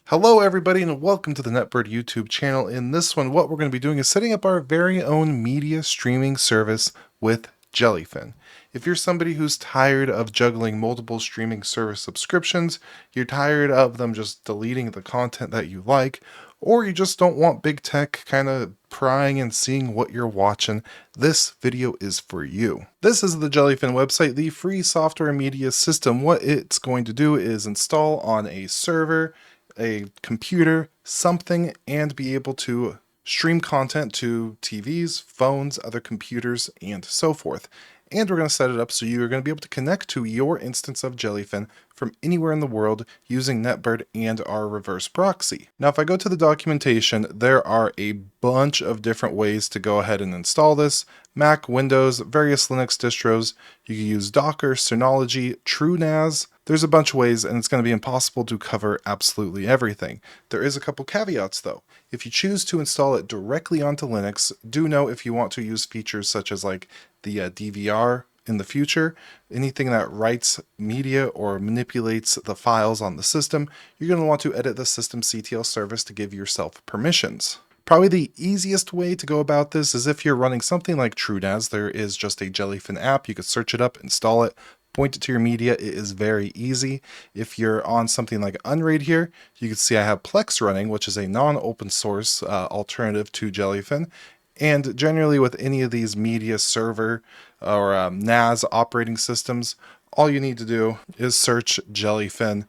Hello everybody and welcome to the NetBird YouTube channel. In this one, what we're going to be doing is setting up our very own media streaming service with Jellyfin. If you're somebody who's tired of juggling multiple streaming service subscriptions, you're tired of them just deleting the content that you like, or you just don't want big tech kind of prying and seeing what you're watching, this video is for you. This is the Jellyfin website, the free software media system. What it's going to do is install on a server, a computer, something, and be able to stream content to TVs, phones, other computers, and so forth. And we're going to set it up so you're going to be able to connect to your instance of Jellyfin from anywhere in the world using NetBird and our reverse proxy. Now, if I go to the documentation, there are a bunch of different ways to go ahead and install this. Mac, Windows, various Linux distros. You can use Docker, Synology, TrueNAS. There's a bunch of ways, and it's going to be impossible to cover absolutely everything. There is a couple caveats though. If you choose to install it directly onto Linux, do know if you want to use features such as like the DVR in the future, anything that writes media or manipulates the files on the system, you're going to want to edit the systemctl service to give yourself permissions. Probably the easiest way to go about this is if you're running something like TrueNAS. There is just a Jellyfin app. You could search it up, install it, point it to your media. It is very easy. If you're on something like Unraid here, you can see I have Plex running, which is a non-open source alternative to Jellyfin. And generally with any of these media server or NAS operating systems, all you need to do is search Jellyfin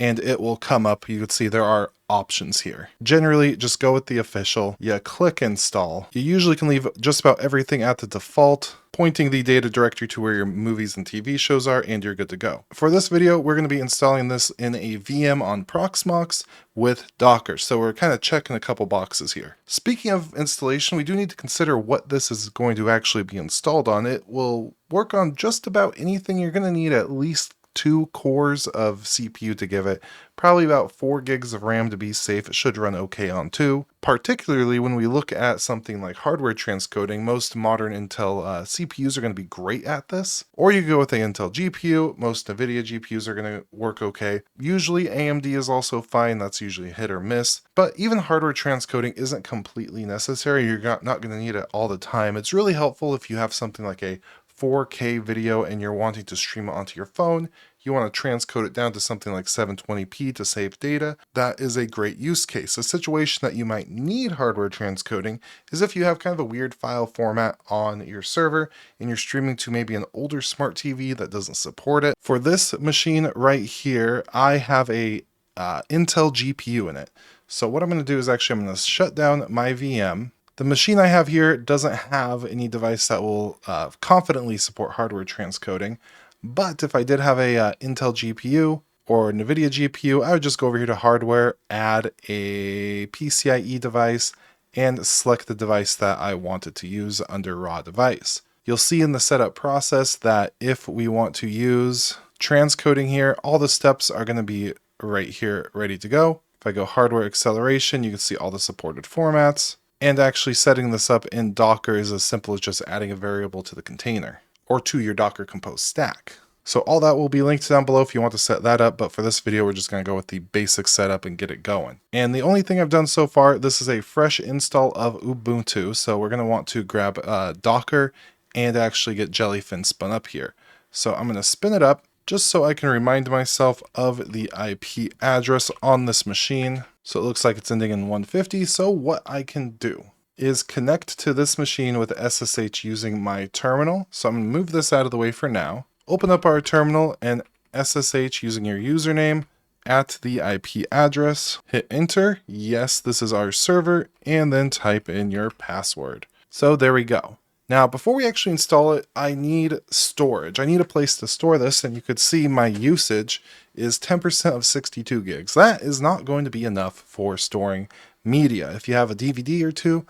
and it will come up. You can see there are options here. Generally, just go with the official. You click install. You usually can leave just about everything at the default, pointing the data directory to where your movies and TV shows are, and you're good to go. For this video, we're going to be installing this in a VM on Proxmox with Docker. So we're kind of checking a couple boxes here. Speaking of installation, we do need to consider what this is going to actually be installed on. It will work on just about anything. You're going to need at least 2 cores of CPU to give it, probably about 4 gigs of RAM to be safe. It should run okay on 2. Particularly when we look at something like hardware transcoding, most modern Intel CPUs are going to be great at this. Or you go with an Intel GPU, most NVIDIA GPUs are going to work okay. Usually AMD is also fine, that's usually hit or miss. But even hardware transcoding isn't completely necessary. You're not going to need it all the time. It's really helpful if you have something like a 4K video and you're wanting to stream it onto your phone. You want to transcode it down to something like 720p to save data. That is a great use case. A situation that you might need hardware transcoding is if you have kind of a weird file format on your server and you're streaming to maybe an older smart TV that doesn't support it. For this machine right here, I have a Intel GPU in it. So what I'm going to do is I'm going to shut down my VM. The machine I have here doesn't have any device that will confidently support hardware transcoding, but if I did have a Intel GPU or NVIDIA GPU, I would just go over here to hardware, add a PCIe device, and select the device that I wanted to use under raw device. You'll see in the setup process that if we want to use transcoding here, all the steps are going to be right here ready to go. If I go hardware acceleration, you can see all the supported formats. And actually setting this up in Docker is as simple as just adding a variable to the container or to your Docker Compose stack. So all that will be linked down below if you want to set that up, but for this video, we're just going to go with the basic setup and get it going. And the only thing I've done so far, this is a fresh install of Ubuntu, so we're going to want to grab Docker and actually get Jellyfin spun up here. So I'm going to spin it up just so I can remind myself of the IP address on this machine. So it looks like it's ending in 150. So what I can do is connect to this machine with SSH using my terminal. So I'm going to move this out of the way for now. Open up our terminal and SSH using your username at the IP address. Hit enter. Yes, this is our server. And then type in your password. So there we go. Now, before we actually install it, I need storage. I need a place to store this, and you could see my usage is 10% of 62 gigs. That is not going to be enough for storing media. If you have a DVD or two,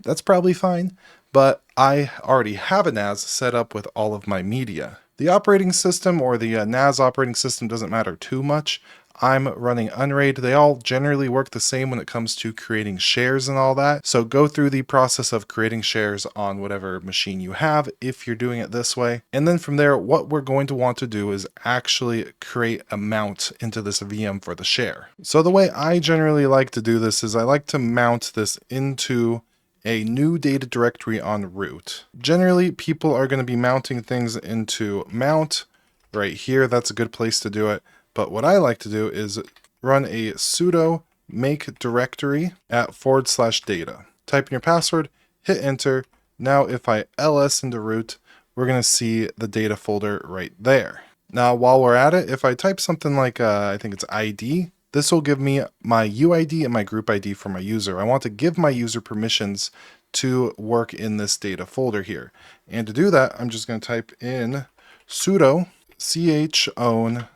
that's probably fine, but I already have a NAS set up with all of my media. The operating system or the NAS operating system doesn't matter too much. I'm running Unraid. They all generally work the same when it comes to creating shares and all that. So go through the process of creating shares on whatever machine you have if you're doing it this way. And then from there, what we're going to want to do is actually create a mount into this VM for the share. So the way I generally like to do this is I like to mount this into a new data directory on root. Generally, people are going to be mounting things into mount right here. That's a good place to do it. But what I like to do is run a sudo make directory at /data. Type in your password, hit enter. Now if I ls into root, we're going to see the data folder right there. Now while we're at it, if I type something like, I think it's ID, this will give me my UID and my group ID for my user. I want to give my user permissions to work in this data folder here. And to do that, I'm just going to type in sudo chown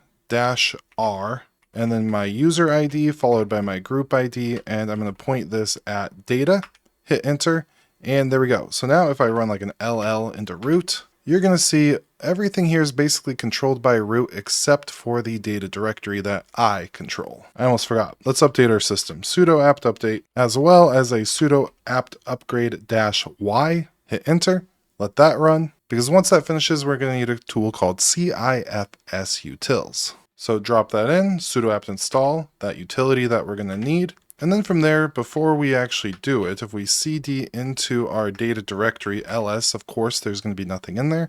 -r and then my user ID followed by my group ID, and I'm going to point this at data, hit enter, and there we go. So now if I run like an ll into root, you're going to see everything here is basically controlled by root except for the data directory that I control. I almost forgot. Let's update our system. Sudo apt update as well as a sudo apt upgrade -y, hit enter, let that run. Because once that finishes, we're going to need a tool called cifsutils. So drop that in, sudo apt install, that utility that we're going to need. And then from there, before we actually do it, if we cd into our data directory ls, of course, there's going to be nothing in there.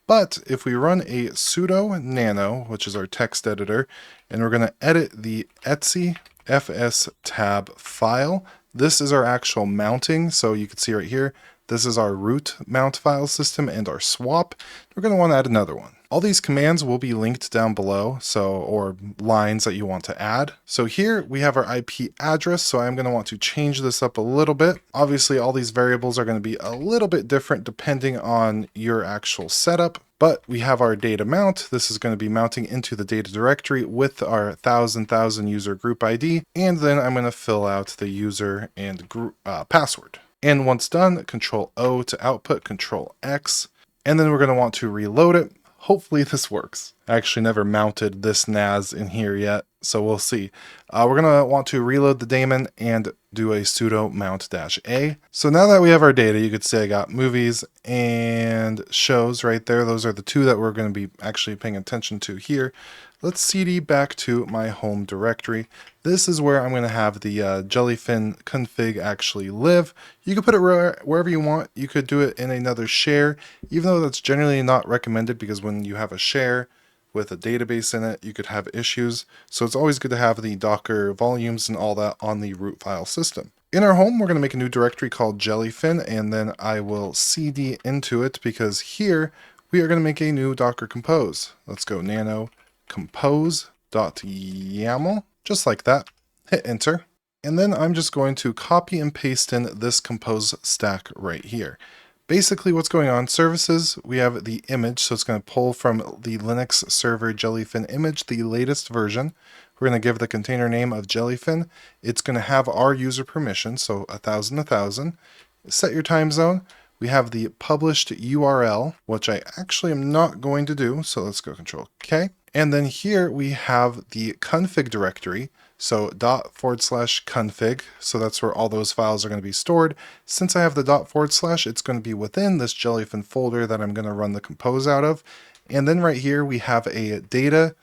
But if we run a sudo nano, which is our text editor, and we're going to edit the etc fstab file, this is our actual mounting. So you can see right here, this is our root mount file system and our swap. We're going to want to add another one. All these commands will be linked down below, or lines that you want to add. So here we have our IP address, so I'm going to want to change this up a little bit. Obviously, all these variables are going to be a little bit different depending on your actual setup, but we have our data mount. This is going to be mounting into the data directory with our 1000 user group ID, and then I'm going to fill out the user and group password. And once done, Control O to output, Control X, and then we're going to want to reload it. Hopefully this works. I actually never mounted this NAS in here yet, so we'll see. We're going to want to reload the daemon and do a sudo mount -a. So now that we have our data, you could say I got movies and shows right there. Those are the two that we're going to be actually paying attention to here. Let's cd back to my home directory. This is where I'm going to have the Jellyfin config actually live. You could put it wherever you want. You could do it in another share, even though that's generally not recommended because when you have a share with a database in it, you could have issues. So it's always good to have the Docker volumes and all that on the root file system. In our home, we're going to make a new directory called Jellyfin, and then I will cd into it because here we are going to make a new Docker compose. Let's go nano compose.yaml, just like that. Hit enter. And then I'm just going to copy and paste in this compose stack right here. Basically what's going on, services, we have the image, so it's going to pull from the Linux server Jellyfin image, the latest version. We're going to give the container name of Jellyfin. It's going to have our user permission, so 1000. Set your time zone. We have the published URL, which I actually am not going to do, so let's go Control K. And then here we have the config directory, so ./config, so that's where all those files are going to be stored. Since I have the ./, it's going to be within this Jellyfin folder that I'm going to run the compose out of. And then right here we have a data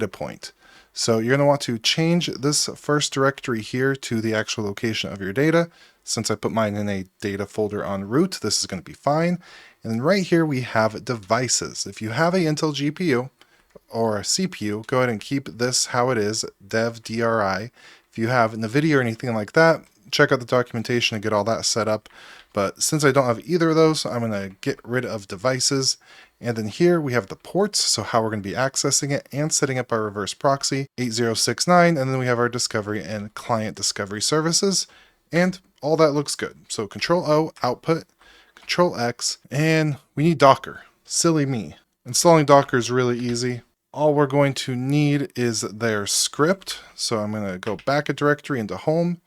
point. So you're going to want to change this first directory here to the actual location of your data. Since I put mine in a data folder on root, this is going to be fine. And then right here we have devices. If you have a Intel GPU, or a CPU, go ahead and keep this how it is, dev DRI. If you have NVIDIA or anything like that, check out the documentation and get all that set up. But since I don't have either of those, I'm going to get rid of devices. And then here we have the ports, so how we're going to be accessing it and setting up our reverse proxy, 8069, and then we have our discovery and client discovery services, and all that looks good. So Control O, output, Control X, and we need Docker. Silly me. Installing Docker is really easy. All we're going to need is their script. So I'm going to go back a directory into home,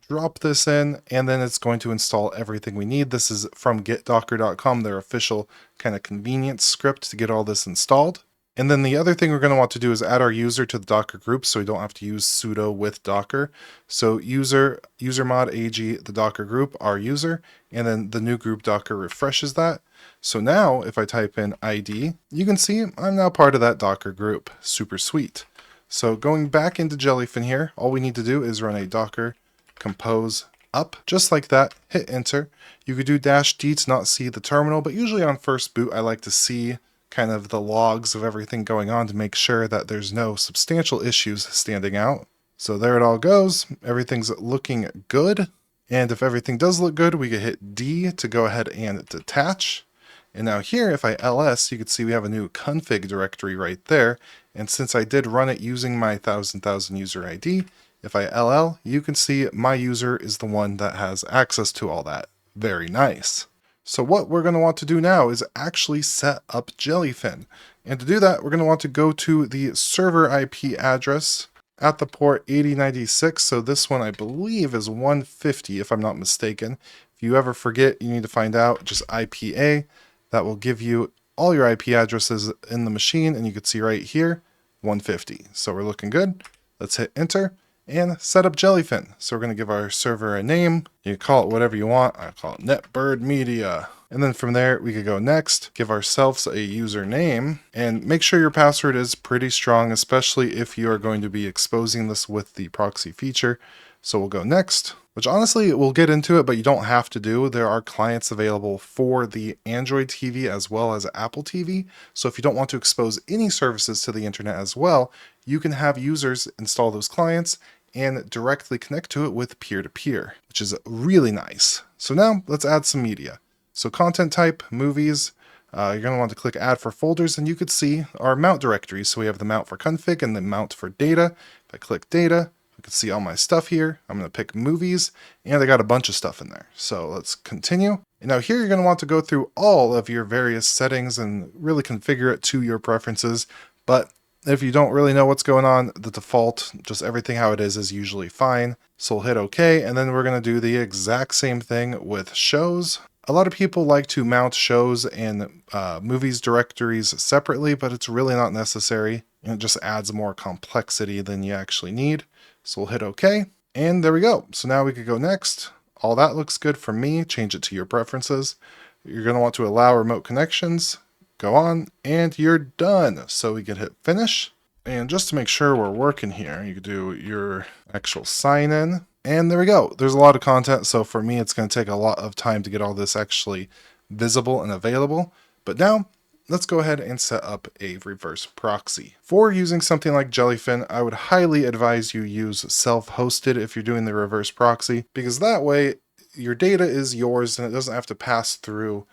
drop this in, and then it's going to install everything we need. This is from getdocker.com, their official kind of convenience script to get all this installed. And then the other thing we're going to want to do is add our user to the Docker group so we don't have to use sudo with Docker. So usermod ag the Docker group, our user, and then the new group Docker refreshes that. So now if I type in ID, you can see I'm now part of that Docker group. Super sweet. So going back into Jellyfin here, all we need to do is run a Docker compose up, just like that, hit enter. You could do -d to not see the terminal, but usually on first boot I like to see kind of the logs of everything going on to make sure that there's no substantial issues standing out. So there it all goes. Everything's looking good. And if everything does look good, we can hit D to go ahead and detach. And now here, if I ls, you can see we have a new config directory right there. And since I did run it using my 1000 user ID, if I ll, you can see my user is the one that has access to all that. Very nice. So what we're going to want to do now is actually set up Jellyfin. And to do that, we're going to want to go to the server IP address at the port 8096. So this one I believe is 150 if I'm not mistaken. If you ever forget, you need to find out, just IPA. That will give you all your IP addresses in the machine, and you can see right here, 150. So we're looking good. Let's hit enter and set up Jellyfin. So we're going to give our server a name. You can call it whatever you want. I call it NetBird Media. And then from there, we could go next, give ourselves a username, and make sure your password is pretty strong, especially if you are going to be exposing this with the proxy feature. So we'll go next, which honestly, we'll get into it, but you don't have to do. There are clients available for the Android TV as well as Apple TV. So if you don't want to expose any services to the internet as well, you can have users install those clients and directly connect to it with peer-to-peer, which is really nice. So now let's add some media. So content type, movies, you're going to want to click add for folders, and you could see our mount directories. So we have the mount for config and the mount for data. If I click data, I can see all my stuff here. I'm going to pick movies, and I got a bunch of stuff in there. So let's continue. And now here you're going to want to go through all of your various settings and really configure it to your preferences. But if you don't really know what's going on, the default, just everything how it is usually fine. So we'll hit OK, and then we're going to do the exact same thing with shows. A lot of people like to mount shows and movies directories separately, but it's really not necessary. And it just adds more complexity than you actually need. So we'll hit OK, and there we go. So now we could go next. All that looks good for me. Change it to your preferences. You're going to want to allow remote connections. Go on, and you're done. So we can hit finish. And just to make sure we're working here, you could do your actual sign in. And there we go. There's a lot of content, so for me it's going to take a lot of time to get all this actually visible and available. But now, let's go ahead and set up a reverse proxy. For using something like Jellyfin, I would highly advise you use self-hosted if you're doing the reverse proxy, because that way your data is yours and it doesn't have to pass through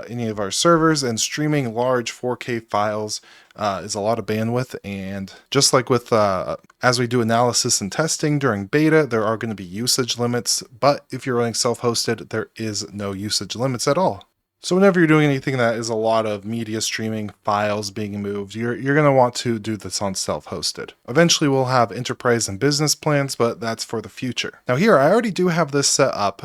any of our servers, and streaming large 4K files is a lot of bandwidth. And just like with as we do analysis and testing during beta, there are going to be usage limits, but if you're running self-hosted, there is no usage limits at all. So whenever you're doing anything that is a lot of media streaming, files being moved, you're going to want to do this on self-hosted. Eventually we'll have enterprise and business plans, but that's for the future. Now here, I already do have this set up.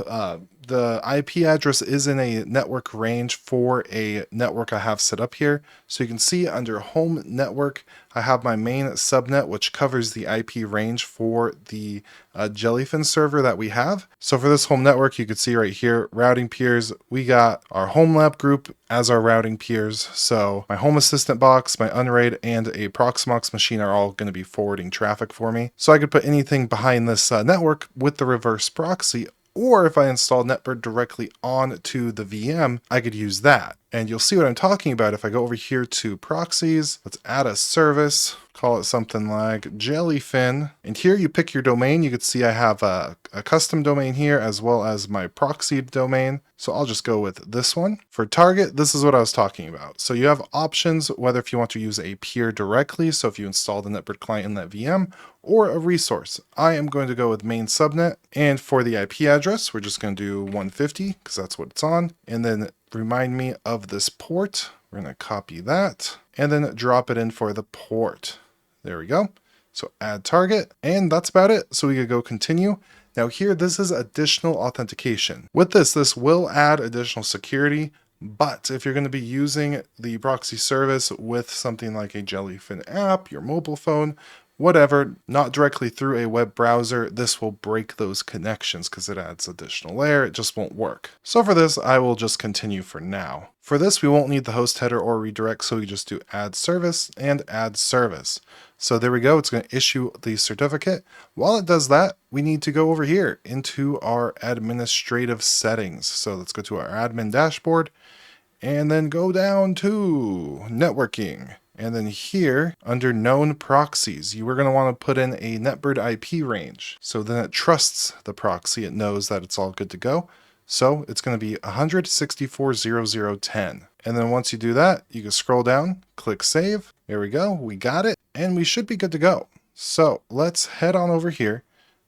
The IP address is in a network range for a network I have set up here. So you can see under home network, I have my main subnet, which covers the IP range for the Jellyfin server that we have. So for this home network, you can see right here, routing peers, we got our home lab group as our routing peers. So my home assistant box, my Unraid, and a Proxmox machine are all going to be forwarding traffic for me. So I could put anything behind this network with the reverse proxy. Or if I install NetBird directly onto the VM, I could use that. And you'll see what I'm talking about if I go over here to Proxies. Let's add a service, call it something like Jellyfin. And here you pick your domain. You can see I have a custom domain here as well as my proxy domain. So I'll just go with this one. For target, this is what I was talking about. So you have options whether if you want to use a peer directly, so if you install the NetBird client in that VM, or a resource. I am going to go with main subnet. And for the IP address, we're just going to do 150 because that's what it's on. And then remind me of this port. We're going to copy that and then drop it in for the port. There we go. So add target, and that's about it. So we could go continue. Now here, this is additional authentication. With this will add additional security. But if you're going to be using the proxy service with something like a Jellyfin app, your mobile phone, whatever, not directly through a web browser, this will break those connections because it adds additional layer. It just won't work. So for this, I will just continue for now. For this, we won't need the host header or redirect, so we just do add service and add service. So there we go. It's going to issue the certificate. While it does that, we need to go over here into our administrative settings. So let's go to our admin dashboard and then go down to networking. And then here, under known proxies, you are going to want to put in a NetBird IP range. So then it trusts the proxy. It knows that it's all good to go. So it's going to be 164.0.0.10. And then once you do that, you can scroll down, click save. There we go. We got it. And we should be good to go. So let's head on over here.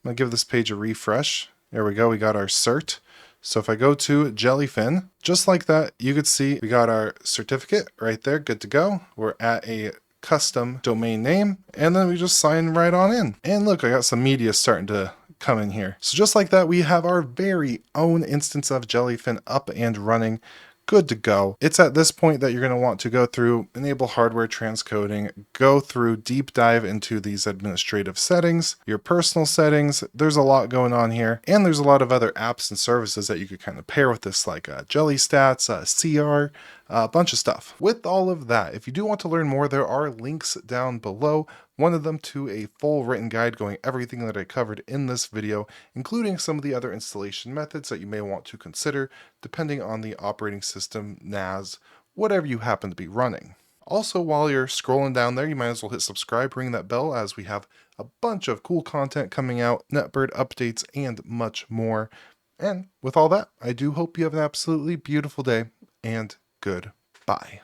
I'm going to give this page a refresh. There we go. We got our cert. So if I go to Jellyfin, just like that, you could see we got our certificate right there, good to go. We're at a custom domain name, and then we just sign right on in. And look, I got some media starting to come in here. So just like that, we have our very own instance of Jellyfin up and running. Good to go. It's at this point that you're going to want to go through enable hardware transcoding, go through deep dive into these administrative settings, your personal settings. There's a lot going on here, and there's a lot of other apps and services that you could kind of pair with this, like Jelly Stats, CR, a bunch of stuff. With all of that, if you do want to learn more, there are links down below. One of them to a full written guide going everything that I covered in this video, including some of the other installation methods that you may want to consider depending on the operating system, NAS, whatever you happen to be running. Also, while you're scrolling down there, you might as well hit subscribe, ring that bell, as we have a bunch of cool content coming out, NetBird updates, and much more. And with all that, I do hope you have an absolutely beautiful day, and goodbye.